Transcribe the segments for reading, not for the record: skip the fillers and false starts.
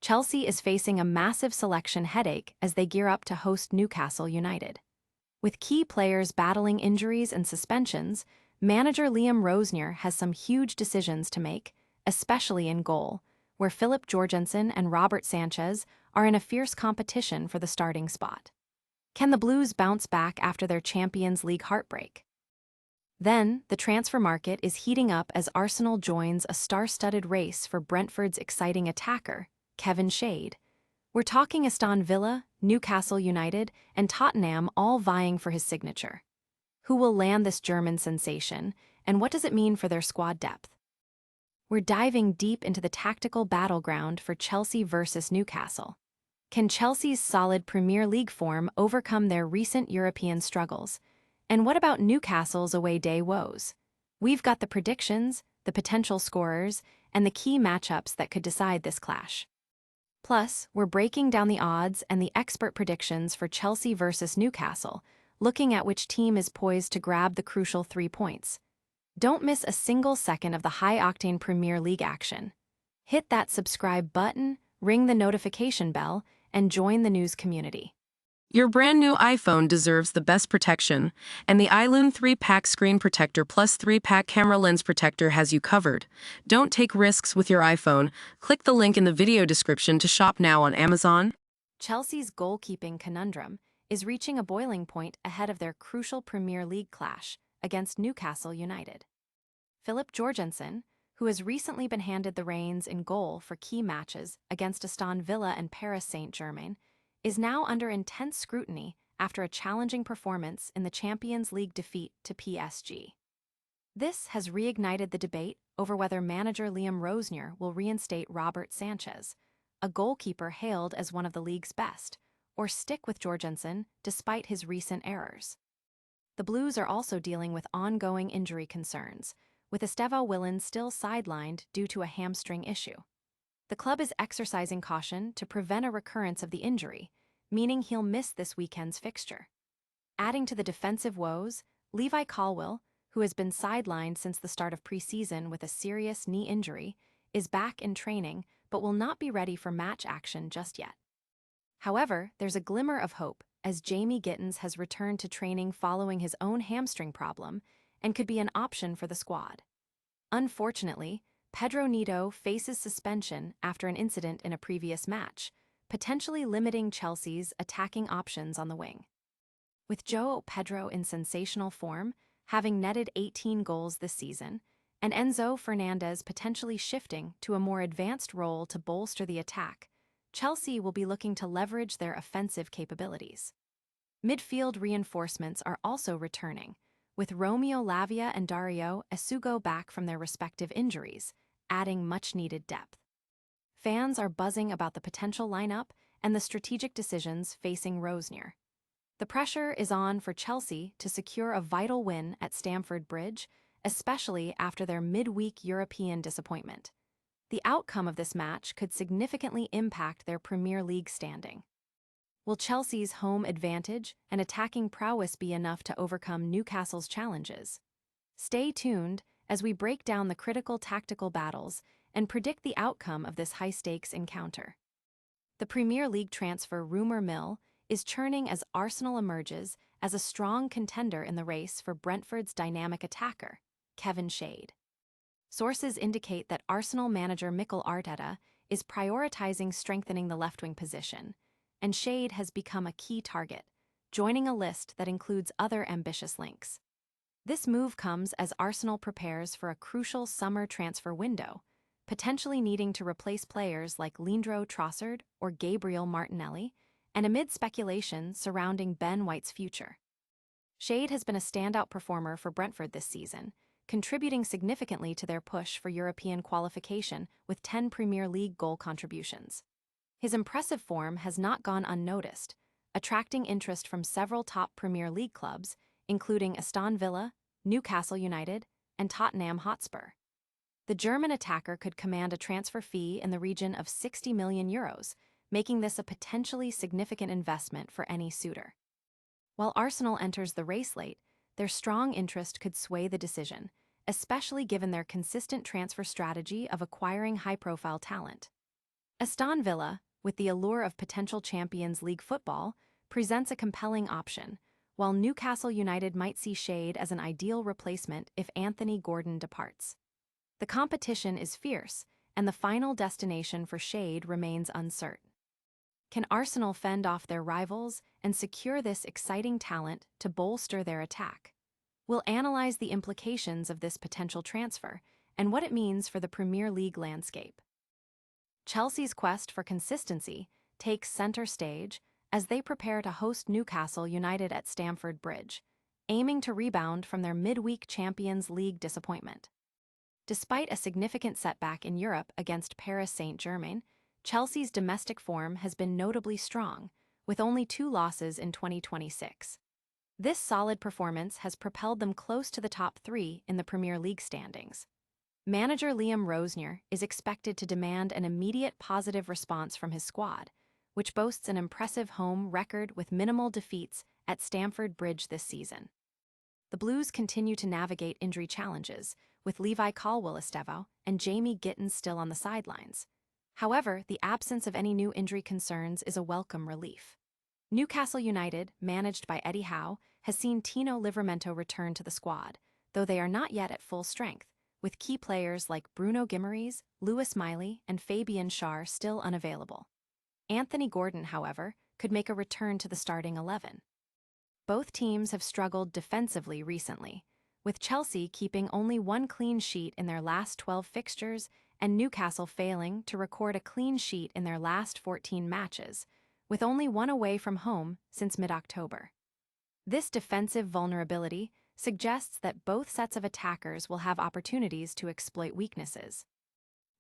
Chelsea is facing a massive selection headache as they gear up to host Newcastle United. With key players battling injuries and suspensions, manager Liam Rosenior has some huge decisions to make, especially in goal, where Philip Jorgensen and Robert Sanchez are in a fierce competition for the starting spot. Can the Blues bounce back after their Champions League heartbreak? Then, the transfer market is heating up as Arsenal joins a star-studded race for Brentford's exciting attacker, Kevin Schade. We're talking Aston Villa, Newcastle United, and Tottenham all vying for his signature. Who will land this German sensation, and what does it mean for their squad depth? We're diving deep into the tactical battleground for Chelsea versus Newcastle. Can Chelsea's solid Premier League form overcome their recent European struggles? And what about Newcastle's away day woes? We've got the predictions, the potential scorers, and the key matchups that could decide this clash. Plus, we're breaking down the odds and the expert predictions for Chelsea versus Newcastle, looking at which team is poised to grab the crucial 3 points. Don't miss a single second of the high-octane Premier League action. Hit that subscribe button, ring the notification bell, and join the news community. Your brand new iPhone deserves the best protection, and the Island 3-Pack Screen Protector Plus 3-Pack Camera Lens Protector has you covered. Don't take risks with your iPhone. Click the link in the video description to shop now on Amazon. Chelsea's goalkeeping conundrum is reaching a boiling point ahead of their crucial Premier League clash against Newcastle United. Philip Jorgensen, who has recently been handed the reins in goal for key matches against Aston Villa and Paris Saint-Germain, is now under intense scrutiny after a challenging performance in the Champions League defeat to PSG. This has reignited the debate over whether manager Liam Rosenior will reinstate Robert Sanchez, a goalkeeper hailed as one of the league's best, or stick with Jorgensen despite his recent errors. The Blues are also dealing with ongoing injury concerns, with Estevão Willian still sidelined due to a hamstring issue. The club is exercising caution to prevent a recurrence of the injury, meaning he'll miss this weekend's fixture. Adding to the defensive woes, Levi Colwill, who has been sidelined since the start of preseason with a serious knee injury, is back in training but will not be ready for match action just yet. However, there's a glimmer of hope as Jamie Gittins has returned to training following his own hamstring problem and could be an option for the squad. Unfortunately, Pedro Neto faces suspension after an incident in a previous match, potentially limiting Chelsea's attacking options on the wing. With João Pedro in sensational form, having netted 18 goals this season, and Enzo Fernandez potentially shifting to a more advanced role to bolster the attack, Chelsea will be looking to leverage their offensive capabilities. Midfield reinforcements are also returning, with Romeo Lavia and Dario Esugo back from their respective injuries, adding much-needed depth. Fans are buzzing about the potential lineup and the strategic decisions facing Rosenior. The pressure is on for Chelsea to secure a vital win at Stamford Bridge, especially after their midweek European disappointment. The outcome of this match could significantly impact their Premier League standing. Will Chelsea's home advantage and attacking prowess be enough to overcome Newcastle's challenges? Stay tuned as we break down the critical tactical battles and predict the outcome of this high-stakes encounter. The Premier League transfer rumor mill is churning as Arsenal emerges as a strong contender in the race for Brentford's dynamic attacker, Kevin Schade. Sources indicate that Arsenal manager Mikel Arteta is prioritizing strengthening the left-wing position, and Schade has become a key target, joining a list that includes other ambitious links. This move comes as Arsenal prepares for a crucial summer transfer window, potentially needing to replace players like Leandro Trossard or Gabriel Martinelli, and amid speculation surrounding Ben White's future. Schade has been a standout performer for Brentford this season, contributing significantly to their push for European qualification with 10 Premier League goal contributions. His impressive form has not gone unnoticed, attracting interest from several top Premier League clubs, including Aston Villa, Newcastle United, and Tottenham Hotspur. The German attacker could command a transfer fee in the region of €60 million, making this a potentially significant investment for any suitor. While Arsenal enters the race late, their strong interest could sway the decision, especially given their consistent transfer strategy of acquiring high-profile talent. Aston Villa, with the allure of potential Champions League football, presents a compelling option, while Newcastle United might see Schade as an ideal replacement if Anthony Gordon departs. The competition is fierce, and the final destination for Schade remains uncertain. Can Arsenal fend off their rivals and secure this exciting talent to bolster their attack? We'll analyze the implications of this potential transfer and what it means for the Premier League landscape. Chelsea's quest for consistency takes center stage as they prepare to host Newcastle United at Stamford Bridge, aiming to rebound from their midweek Champions League disappointment. Despite a significant setback in Europe against Paris Saint-Germain, Chelsea's domestic form has been notably strong, with only 2 losses in 2026. This solid performance has propelled them close to the top 3 in the Premier League standings. Manager Liam Rosenior is expected to demand an immediate positive response from his squad, which boasts an impressive home record with minimal defeats at Stamford Bridge this season. The Blues continue to navigate injury challenges, with Levi Colwill-Estevao and Jamie Gittins still on the sidelines. However, the absence of any new injury concerns is a welcome relief. Newcastle United, managed by Eddie Howe, has seen Tino Livramento return to the squad, though they are not yet at full strength, with key players like Bruno Guimaraes, Lewis Miley, and Fabian Schär still unavailable. Anthony Gordon, however, could make a return to the starting 11. Both teams have struggled defensively recently, with Chelsea keeping only 1 clean sheet in their last 12 fixtures and Newcastle failing to record a clean sheet in their last 14 matches, with only 1 away from home since mid-October. This defensive vulnerability suggests that both sets of attackers will have opportunities to exploit weaknesses.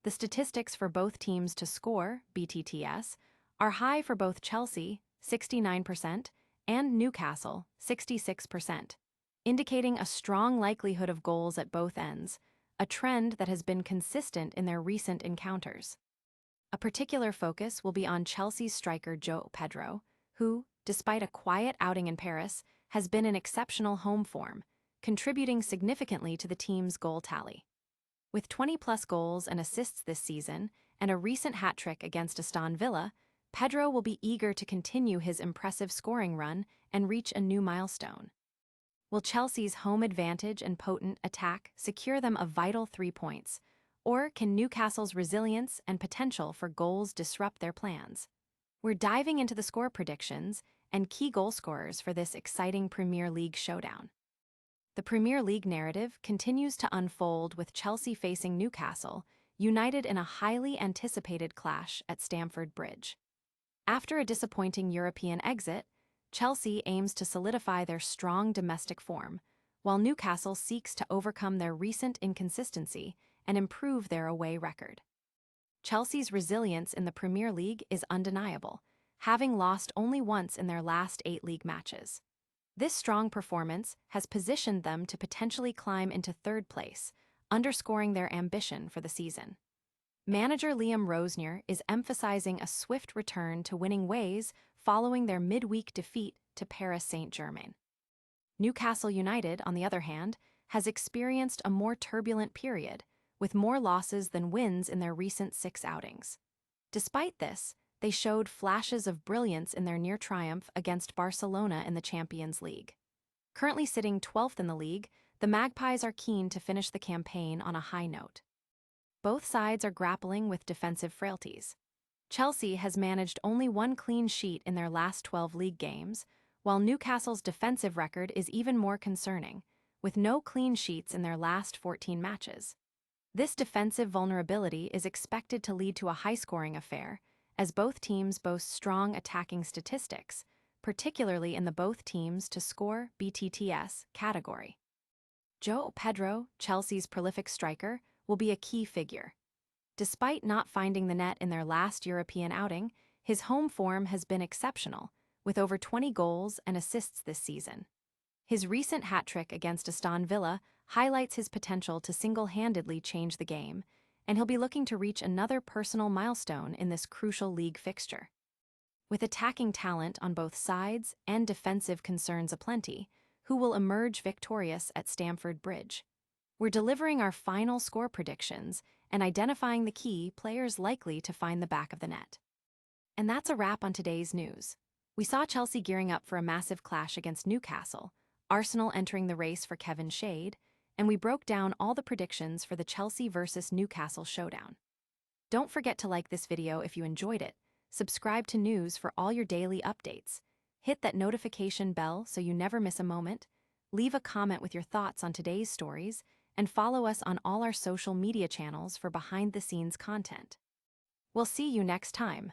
The statistics for both teams to score, BTTS, are high for both Chelsea, 69%, and Newcastle, 66%, indicating a strong likelihood of goals at both ends, a trend that has been consistent in their recent encounters. A particular focus will be on Chelsea's striker João Pedro, who, despite a quiet outing in Paris, has been in exceptional home form, contributing significantly to the team's goal tally. With 20-plus goals and assists this season and a recent hat-trick against Aston Villa, Pedro will be eager to continue his impressive scoring run and reach a new milestone. Will Chelsea's home advantage and potent attack secure them a vital 3 points, or can Newcastle's resilience and potential for goals disrupt their plans? We're diving into the score predictions and key goal scorers for this exciting Premier League showdown. The Premier League narrative continues to unfold with Chelsea facing Newcastle, united in a highly anticipated clash at Stamford Bridge. After a disappointing European exit, Chelsea aims to solidify their strong domestic form, while Newcastle seeks to overcome their recent inconsistency and improve their away record. Chelsea's resilience in the Premier League is undeniable, having lost only once in their last 8 league matches. This strong performance has positioned them to potentially climb into 3rd place, underscoring their ambition for the season. Manager Liam Rosenior is emphasizing a swift return to winning ways following their midweek defeat to Paris Saint-Germain. Newcastle United, on the other hand, has experienced a more turbulent period, with more losses than wins in their recent 6 outings. Despite this, they showed flashes of brilliance in their near triumph against Barcelona in the Champions League. Currently sitting 12th in the league, the Magpies are keen to finish the campaign on a high note. Both sides are grappling with defensive frailties. Chelsea has managed only 1 clean sheet in their last 12 league games, while Newcastle's defensive record is even more concerning, with no clean sheets in their last 14 matches. This defensive vulnerability is expected to lead to a high-scoring affair, as both teams boast strong attacking statistics, particularly in the both teams to score BTTS category. João Pedro, Chelsea's prolific striker, will be a key figure. Despite not finding the net in their last European outing, his home form has been exceptional, with over 20 goals and assists this season. His recent hat-trick against Aston Villa highlights his potential to single-handedly change the game, and he'll be looking to reach another personal milestone in this crucial league fixture. With attacking talent on both sides and defensive concerns aplenty, who will emerge victorious at Stamford Bridge? We're delivering our final score predictions and identifying the key players likely to find the back of the net. And that's a wrap on today's news. We saw Chelsea gearing up for a massive clash against Newcastle, Arsenal entering the race for Kevin Schade, and we broke down all the predictions for the Chelsea versus Newcastle showdown. Don't forget to like this video if you enjoyed it, subscribe to news for all your daily updates, hit that notification bell so you never miss a moment, leave a comment with your thoughts on today's stories, and follow us on all our social media channels for behind-the-scenes content. We'll see you next time.